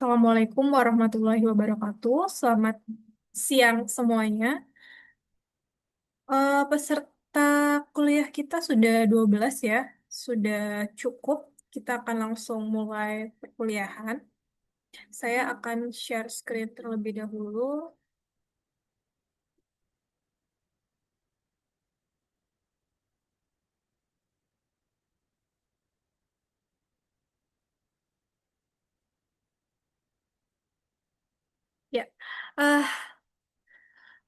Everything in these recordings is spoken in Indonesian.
Assalamualaikum warahmatullahi wabarakatuh. Selamat siang semuanya. Peserta kuliah kita sudah 12 ya. Sudah cukup. Kita akan langsung mulai perkuliahan. Saya akan share screen terlebih dahulu. Ya, eh,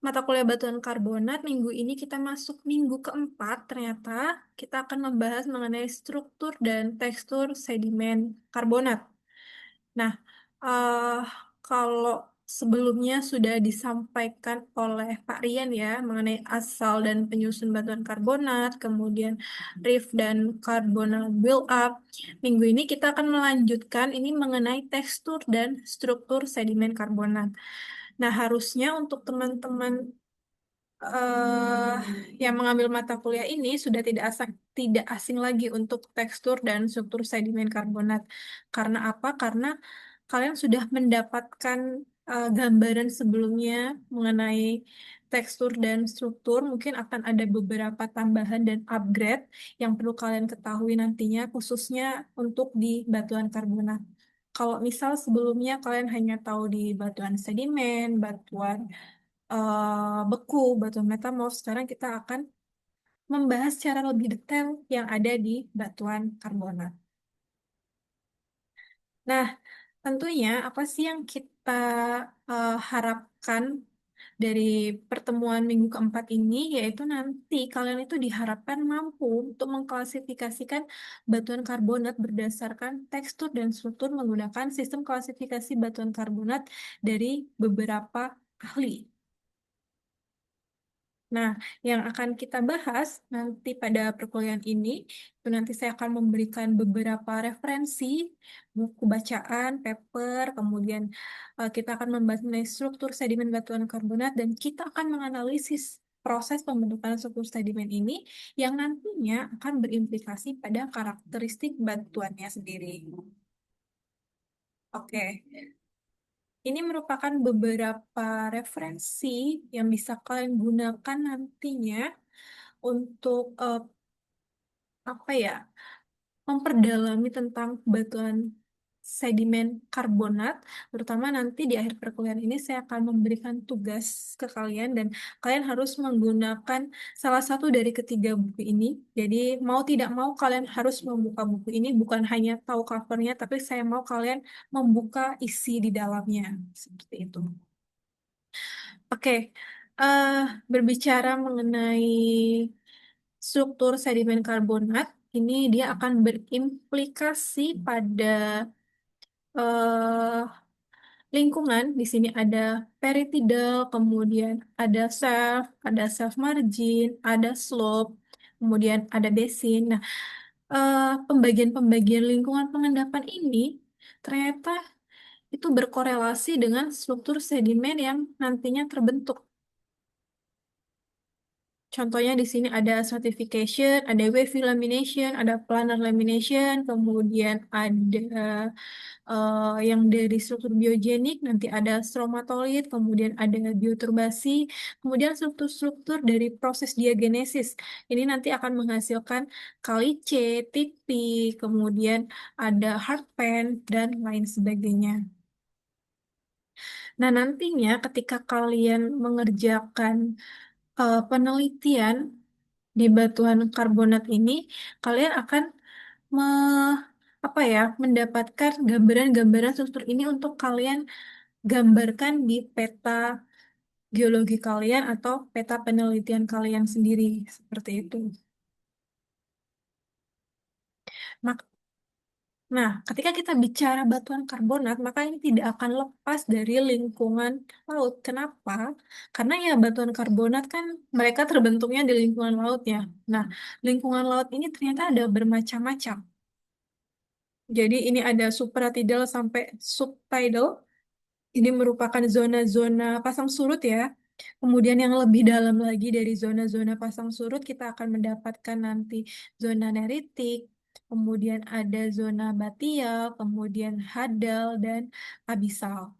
mata kuliah batuan karbonat minggu ini kita masuk minggu keempat. Ternyata kita akan membahas mengenai struktur dan tekstur sedimen karbonat. Nah, eh kalau sebelumnya sudah disampaikan oleh Pak Rian ya mengenai asal dan penyusun batuan karbonat, kemudian reef dan carbonal build up. Minggu ini kita akan melanjutkan ini mengenai tekstur dan struktur sedimen karbonat. Nah, harusnya untuk teman-teman eh yang mengambil mata kuliah ini sudah tidak asing lagi untuk tekstur dan struktur sedimen karbonat. Karena apa? Karena kalian sudah mendapatkan gambaran sebelumnya mengenai tekstur dan struktur. Mungkin akan ada beberapa tambahan dan upgrade yang perlu kalian ketahui nantinya, khususnya untuk di batuan karbonat. Kalau misal sebelumnya kalian hanya tahu di batuan sedimen, batuan beku, batuan metamorf. Sekarang kita akan membahas secara lebih detail yang ada di batuan karbonat. Nah, tentunya apa sih yang kita harapkan dari pertemuan minggu keempat ini, yaitu nanti kalian itu diharapkan mampu untuk mengklasifikasikan batuan karbonat berdasarkan tekstur dan struktur menggunakan sistem klasifikasi batuan karbonat dari beberapa ahli. Nah, yang akan kita bahas nanti pada perkuliahan ini, itu nanti saya akan memberikan beberapa referensi, buku bacaan, paper, kemudian kita akan membahas mengenai struktur sedimen batuan karbonat, dan kita akan menganalisis proses pembentukan struktur sedimen ini yang nantinya akan berimplikasi pada karakteristik batuannya sendiri. Oke, ini merupakan beberapa referensi yang bisa kalian gunakan nantinya untuk apa ya, memperdalami tentang batuan sedimen karbonat, terutama nanti di akhir perkuliahan ini saya akan memberikan tugas ke kalian dan kalian harus menggunakan salah satu dari ketiga buku ini. Jadi mau tidak mau kalian harus membuka buku ini, bukan hanya tahu covernya, tapi saya mau kalian membuka isi di dalamnya seperti itu. Oke, eh, berbicara mengenai struktur sedimen karbonat, ini dia akan berimplikasi pada eh, lingkungan. Di sini ada peritidal, kemudian ada self margin, ada slope, kemudian ada basin. Nah, pembagian-pembagian lingkungan pengendapan ini ternyata itu berkorelasi dengan struktur sedimen yang nantinya terbentuk. Contohnya di sini ada stratification, ada wavy lamination, ada planar lamination, kemudian ada yang dari struktur biogenik, nanti ada stromatolit, kemudian ada bioturbasi, kemudian struktur-struktur dari proses diagenesis. Ini nanti akan menghasilkan caliche, tipi, kemudian ada hardpan, dan lain sebagainya. Nah, nantinya ketika kalian mengerjakan penelitian di batuan karbonat ini, kalian akan me, apa ya, mendapatkan gambaran-gambaran struktur ini untuk kalian gambarkan di peta geologi kalian atau peta penelitian kalian sendiri seperti itu. Mak- Nah, ketika kita bicara batuan karbonat, maka ini tidak akan lepas dari lingkungan laut. Kenapa? Karena ya batuan karbonat kan mereka terbentuknya di lingkungan laut ya. Nah, lingkungan laut ini ternyata ada bermacam-macam. Jadi ini ada supratidal sampai subtidal. Ini merupakan zona-zona pasang surut ya. Kemudian yang lebih dalam lagi dari zona-zona pasang surut, kita akan mendapatkan nanti zona neritik, kemudian ada zona batial, kemudian hadal, dan abisal.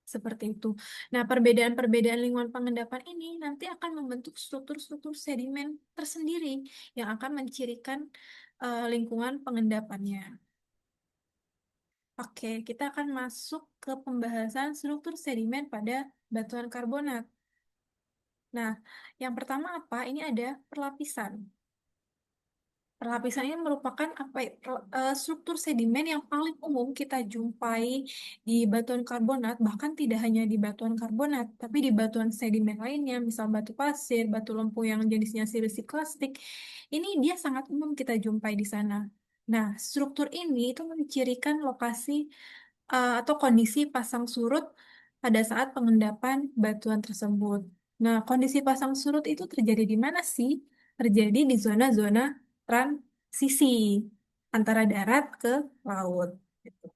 Seperti itu. Nah, perbedaan-perbedaan lingkungan pengendapan ini nanti akan membentuk struktur-struktur sedimen tersendiri yang akan mencirikan lingkungan pengendapannya. Oke, kita akan masuk ke pembahasan struktur sedimen pada batuan karbonat. Nah, yang pertama apa? Ini ada perlapisan. Perlapisan ini merupakan apa ya, struktur sedimen yang paling umum kita jumpai di batuan karbonat, bahkan tidak hanya di batuan karbonat, tapi di batuan sedimen lainnya, misal batu pasir, batu lempung yang jenisnya siliklastik, ini dia sangat umum kita jumpai di sana. Nah, struktur ini itu mencirikan lokasi atau kondisi pasang surut pada saat pengendapan batuan tersebut. Nah, kondisi pasang surut itu terjadi di mana sih? Terjadi di zona-zona transisi antara darat ke laut. Gitu.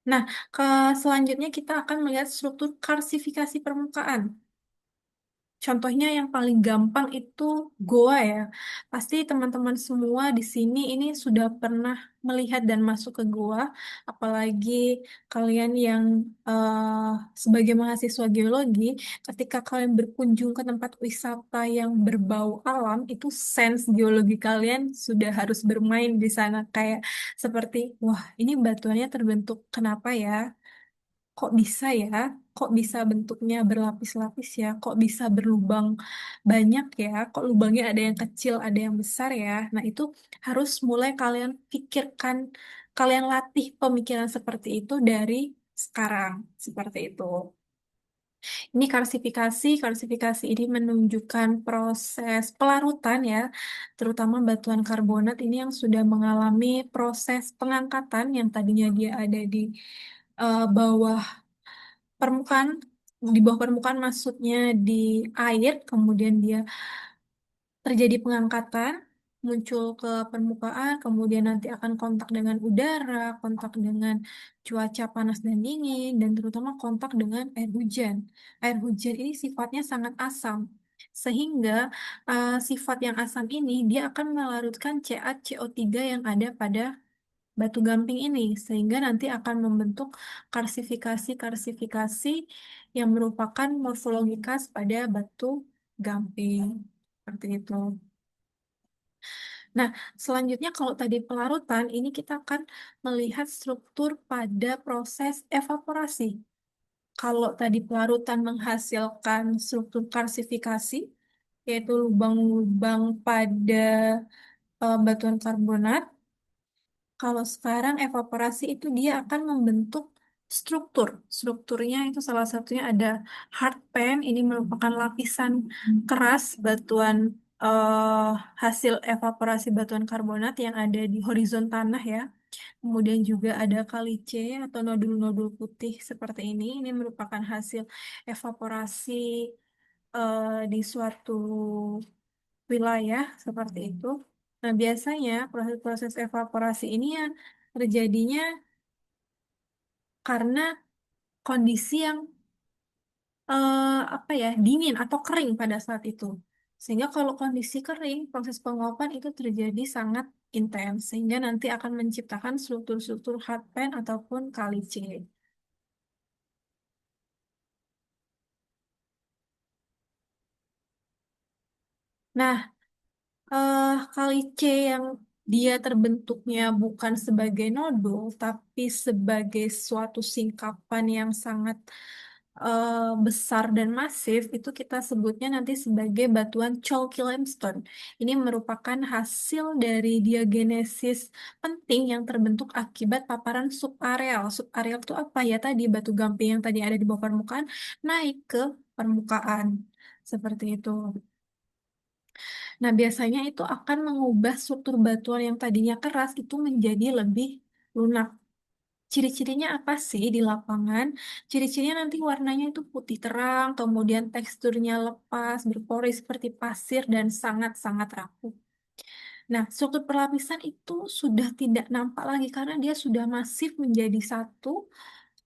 Nah, selanjutnya kita akan melihat struktur karsifikasi permukaan. Contohnya yang paling gampang itu goa ya. Pasti teman-teman semua di sini ini sudah pernah melihat dan masuk ke goa, apalagi kalian yang sebagai mahasiswa geologi, ketika kalian berkunjung ke tempat wisata yang berbau alam, itu sense geologi kalian sudah harus bermain di sana kayak seperti, wah ini batuannya terbentuk kenapa ya? Kok bisa ya? Kok bisa bentuknya berlapis-lapis ya? Kok bisa berlubang banyak ya? Kok lubangnya ada yang kecil, ada yang besar ya? Nah, itu harus mulai kalian pikirkan, kalian latih pemikiran seperti itu dari sekarang, seperti itu. Ini kalsifikasi, kalsifikasi ini menunjukkan proses pelarutan ya, terutama batuan karbonat ini yang sudah mengalami proses pengangkatan yang tadinya dia ada di bawah permukaan di bawah permukaan maksudnya di air kemudian dia terjadi pengangkatan muncul ke permukaan kemudian nanti akan kontak dengan udara kontak dengan cuaca panas dan dingin dan terutama kontak dengan air hujan ini sifatnya sangat asam sehingga sifat yang asam ini dia akan melarutkan CaCO3 yang ada pada batu gamping ini sehingga nanti akan membentuk karsifikasi-karsifikasi yang merupakan morfologi khas pada batu gamping seperti itu. Nah, selanjutnya kalau tadi pelarutan ini kita akan melihat struktur pada proses evaporasi. Kalau tadi pelarutan menghasilkan struktur karsifikasi yaitu lubang-lubang pada batuan karbonat. Kalau sekarang evaporasi itu dia akan membentuk struktur. Strukturnya itu salah satunya ada hard pan, ini merupakan lapisan keras batuan eh, hasil evaporasi batuan karbonat yang ada di horizon tanah ya. Kemudian juga ada caliche atau nodul-nodul putih seperti ini. Ini merupakan hasil evaporasi di suatu wilayah seperti itu. Nah, biasanya proses-proses evaporasi ini ya terjadinya karena kondisi yang apa ya dingin atau kering pada saat itu. Sehingga kalau kondisi kering, proses penguapan itu terjadi sangat intens sehingga nanti akan menciptakan struktur-struktur hard pan ataupun caliche. Nah, kali C yang dia terbentuknya bukan sebagai nodul, tapi sebagai suatu singkapan yang sangat besar dan masif, itu kita sebutnya nanti sebagai batuan chalky limestone. Ini merupakan hasil dari diagenesis penting yang terbentuk akibat paparan subareal. Subareal itu apa ya tadi batu gamping yang tadi ada di bawah permukaan naik ke permukaan. Seperti itu. Nah, biasanya itu akan mengubah struktur batuan yang tadinya keras itu menjadi lebih lunak. Ciri-cirinya apa sih di lapangan? Ciri-cirinya nanti warnanya itu putih terang, kemudian teksturnya lepas, berpori seperti pasir, dan sangat-sangat rapuh. Nah, struktur perlapisan itu sudah tidak nampak lagi karena dia sudah masif menjadi satu,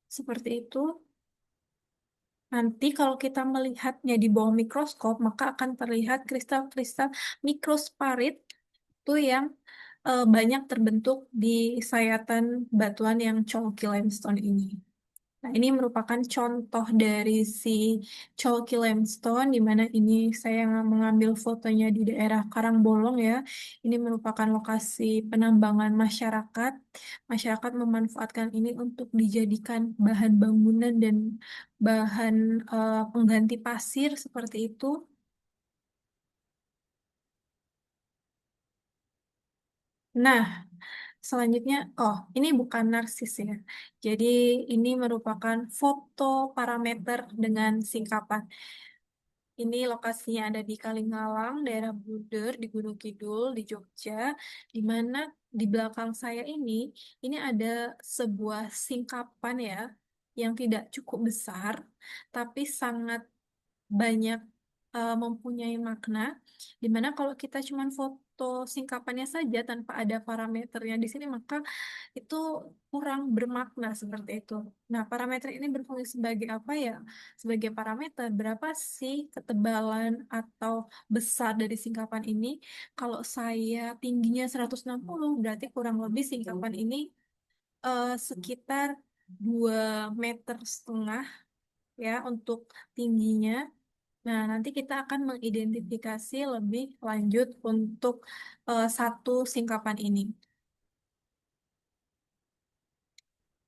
seperti itu. Nanti kalau kita melihatnya di bawah mikroskop, maka akan terlihat kristal-kristal mikrosparit itu yang banyak terbentuk di sayatan batuan yang chalky limestone ini. Nah, ini merupakan contoh dari si chalky limestone, di mana ini saya mengambil fotonya di daerah Karangbolong ya. Ini merupakan lokasi penambangan masyarakat. Masyarakat memanfaatkan ini untuk dijadikan bahan bangunan dan bahan pengganti pasir seperti itu. Nah, selanjutnya, oh, ini bukan narsis ya. Jadi, ini merupakan foto parameter dengan singkapan. Ini lokasinya ada di Kalingalang, daerah Buder, di Gunung Kidul, di Jogja, di mana di belakang saya ini ada sebuah singkapan ya, yang tidak cukup besar, tapi sangat banyak mempunyai makna, dimana kalau kita cuma foto singkapannya saja tanpa ada parameternya di sini, maka itu kurang bermakna seperti itu. Nah, parameter ini berfungsi sebagai apa ya? Sebagai parameter, berapa sih ketebalan atau besar dari singkapan ini? Kalau saya tingginya 160, berarti kurang lebih singkapan ini sekitar 2,5 meter ya untuk tingginya. Nah, nanti kita akan mengidentifikasi lebih lanjut untuk satu singkapan ini.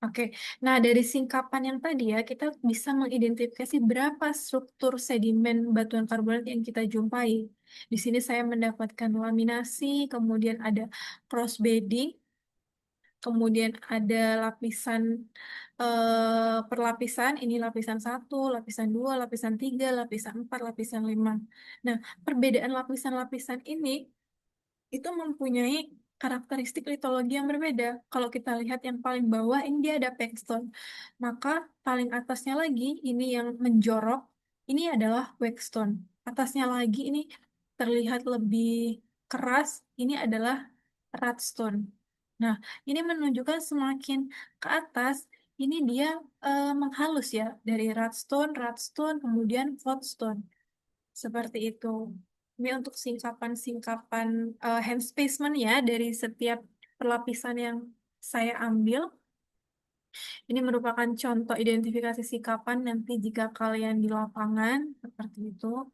Oke, nah dari singkapan yang tadi ya, kita bisa mengidentifikasi berapa struktur sedimen batuan karbonat yang kita jumpai. Di sini saya mendapatkan laminasi, kemudian ada cross bedding, kemudian ada lapisan perlapisan, ini lapisan satu, lapisan dua, lapisan tiga, lapisan empat, lapisan lima. Nah, perbedaan lapisan-lapisan ini itu mempunyai karakteristik litologi yang berbeda. Kalau kita lihat yang paling bawah, ini dia ada pegstone. Maka paling atasnya lagi, ini yang menjorok, ini adalah whetstone. Atasnya lagi ini terlihat lebih keras, ini adalah rutstone. Nah, ini menunjukkan semakin ke atas, ini dia menghalus ya, dari rutstone, kemudian floatstone. Seperti itu. Ini untuk singkapan-singkapan hand spacement ya dari setiap perlapisan yang saya ambil. Ini merupakan contoh identifikasi singkapan nanti jika kalian di lapangan seperti itu.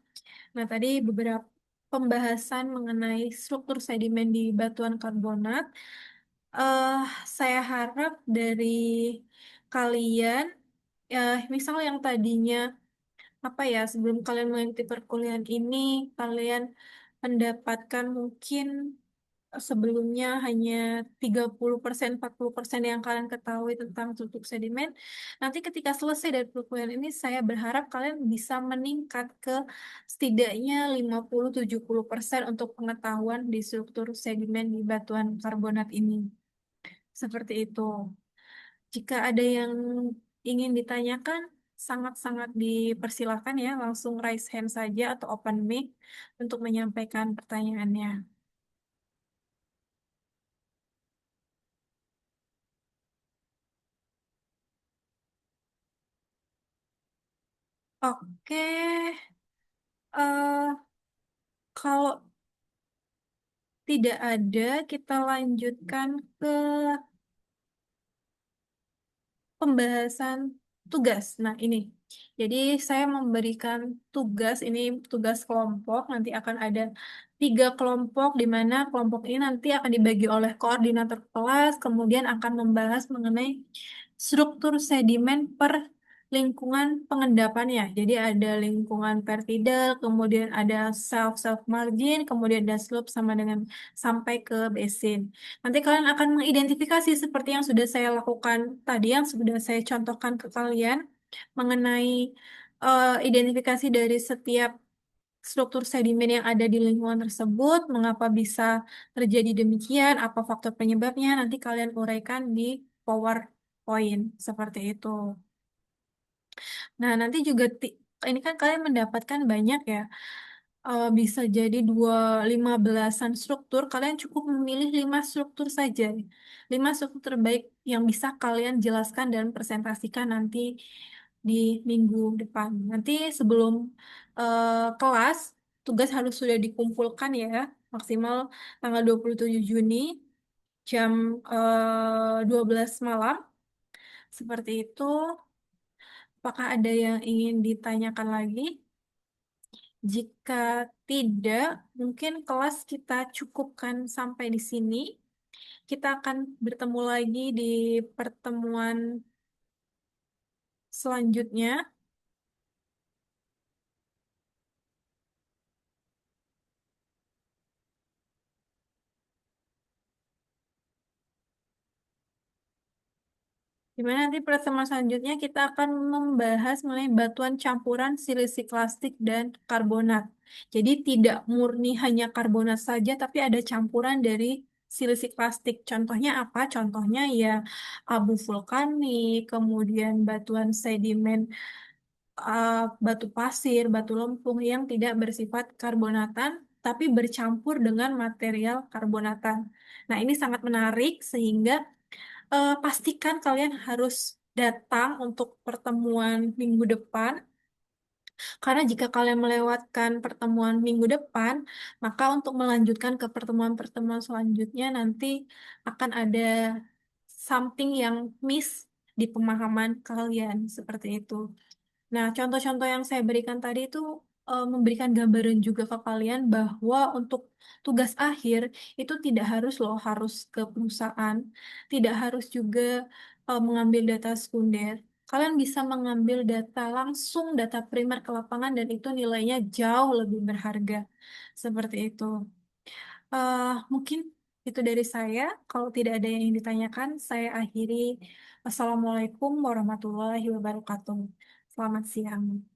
Nah, tadi beberapa pembahasan mengenai struktur sedimen di batuan karbonat. eh saya harap dari kalian, misal yang tadinya apa ya, sebelum kalian mengikuti perkuliahan ini, kalian mendapatkan mungkin sebelumnya hanya 30%, 40% yang kalian ketahui tentang struktur sedimen. Nanti ketika selesai dari perkuliahan ini, saya berharap kalian bisa meningkat ke setidaknya 50-70% untuk pengetahuan di struktur sedimen di batuan karbonat ini. Seperti itu. Jika ada yang ingin ditanyakan, sangat-sangat dipersilakan ya, langsung raise hand saja atau open mic untuk menyampaikan pertanyaannya. Oke, eh kalau tidak ada, kita lanjutkan ke pembahasan tugas. Nah, ini. Jadi saya memberikan tugas, ini tugas kelompok, nanti akan ada 3 kelompok, di mana kelompok ini nanti akan dibagi oleh koordinator kelas, kemudian akan membahas mengenai struktur sedimen per lingkungan pengendapannya. Jadi ada lingkungan vertidal, kemudian ada self margin, kemudian ada slope sama dengan sampai ke basin. Nanti kalian akan mengidentifikasi seperti yang sudah saya lakukan tadi, yang sudah saya contohkan ke kalian mengenai identifikasi dari setiap struktur sedimen yang ada di lingkungan tersebut, mengapa bisa terjadi demikian, apa faktor penyebabnya, nanti kalian uraikan di PowerPoint seperti itu. Nah, nanti juga ini kan kalian mendapatkan banyak ya, bisa jadi 15-an struktur, kalian cukup memilih 5 struktur saja. 5 struktur terbaik yang bisa kalian jelaskan dan presentasikan nanti di minggu depan. Nanti sebelum kelas, tugas harus sudah dikumpulkan ya, maksimal tanggal 27 Juni jam 12 malam. Seperti itu. Apakah ada yang ingin ditanyakan lagi? Jika tidak, mungkin kelas kita cukupkan sampai di sini. Kita akan bertemu lagi di pertemuan selanjutnya. Di mana nanti pertemuan selanjutnya kita akan membahas mengenai batuan campuran silisik plastik dan karbonat. Jadi tidak murni hanya karbonat saja, tapi ada campuran dari silisik plastik. Contohnya apa? Contohnya ya abu vulkanik, kemudian batuan sedimen, uh, batu pasir, batu lempung yang tidak bersifat karbonatan, tapi bercampur dengan material karbonatan. Nah, ini sangat menarik sehingga pastikan kalian harus datang untuk pertemuan minggu depan, karena jika kalian melewatkan pertemuan minggu depan, maka untuk melanjutkan ke pertemuan-pertemuan selanjutnya nanti akan ada something yang miss di pemahaman kalian seperti itu. Nah, contoh-contoh yang saya berikan tadi itu memberikan gambaran juga ke kalian bahwa untuk tugas akhir itu tidak harus loh harus ke perusahaan, tidak harus juga mengambil data sekunder. Kalian bisa mengambil data langsung, data primer ke lapangan dan itu nilainya jauh lebih berharga. Seperti itu. Mungkin itu dari saya. Kalau tidak ada yang ingin ditanyakan, saya akhiri. Wassalamualaikum warahmatullahi wabarakatuh. Selamat siang.